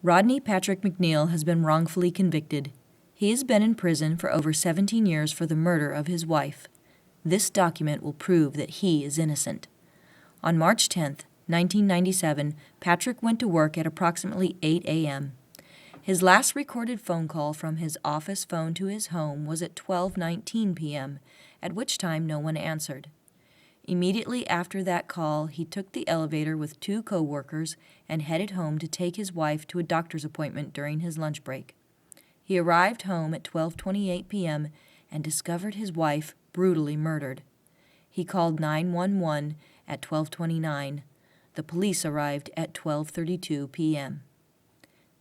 Rodney Patrick McNeal has been wrongfully convicted. He has been in prison for over 17 years for the murder of his wife. This document will prove that he is innocent. On March 10, 1997, Patrick went to work at approximately 8 a.m. His last recorded phone call from his office phone to his home was at 12:19 p.m., at which time no one answered. Immediately after that call, he took the elevator with two co-workers and headed home to take his wife to a doctor's appointment during his lunch break. He arrived home at 12:28 p.m. and discovered his wife brutally murdered. He called 911 at 12:29. The police arrived at 12:32 p.m.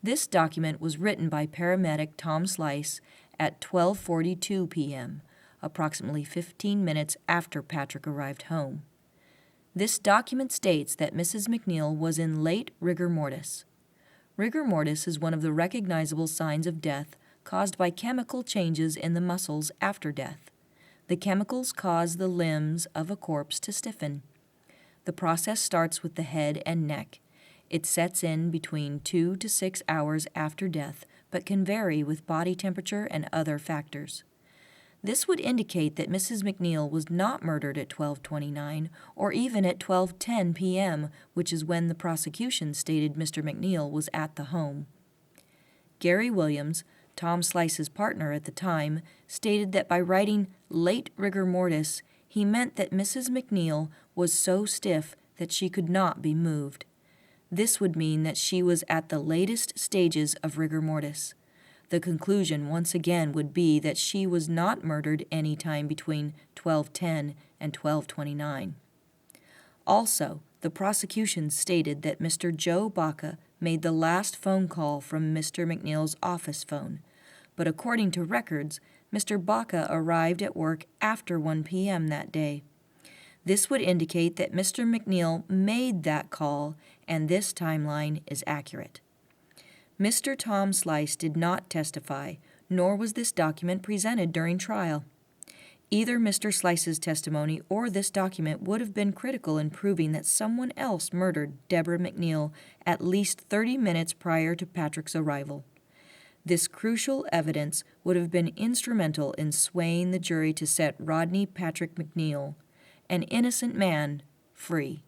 This document was written by paramedic Tom Slice at 12:42 p.m., approximately 15 minutes after Patrick arrived home. This document states that Mrs. McNeal was in late rigor mortis. Rigor mortis is one of the recognizable signs of death caused by chemical changes in the muscles after death. The chemicals cause the limbs of a corpse to stiffen. The process starts with the head and neck. It sets in between 2 to 6 hours after death, but can vary with body temperature and other factors. This would indicate that Mrs. McNeal was not murdered at 12:29 or even at 12:10 p.m., which is when the prosecution stated Mr. McNeal was at the home. Gary Williams, Tom Slice's partner at the time, stated that by writing late rigor mortis, he meant that Mrs. McNeal was so stiff that she could not be moved. This would mean that she was at the latest stages of rigor mortis. The conclusion once again would be that she was not murdered any time between 12:10 and 12:29. Also, the prosecution stated that Mr. Joe Baca made the last phone call from Mr. McNeal's office phone, but according to records, Mr. Baca arrived at work after 1 p.m. that day. This would indicate that Mr. McNeal made that call, and this timeline is accurate. Mr. Tom Slice did not testify, nor was this document presented during trial. Either Mr. Slice's testimony or this document would have been critical in proving that someone else murdered Deborah McNeal at least 30 minutes prior to Patrick's arrival. This crucial evidence would have been instrumental in swaying the jury to set Rodney Patrick McNeal, an innocent man, free.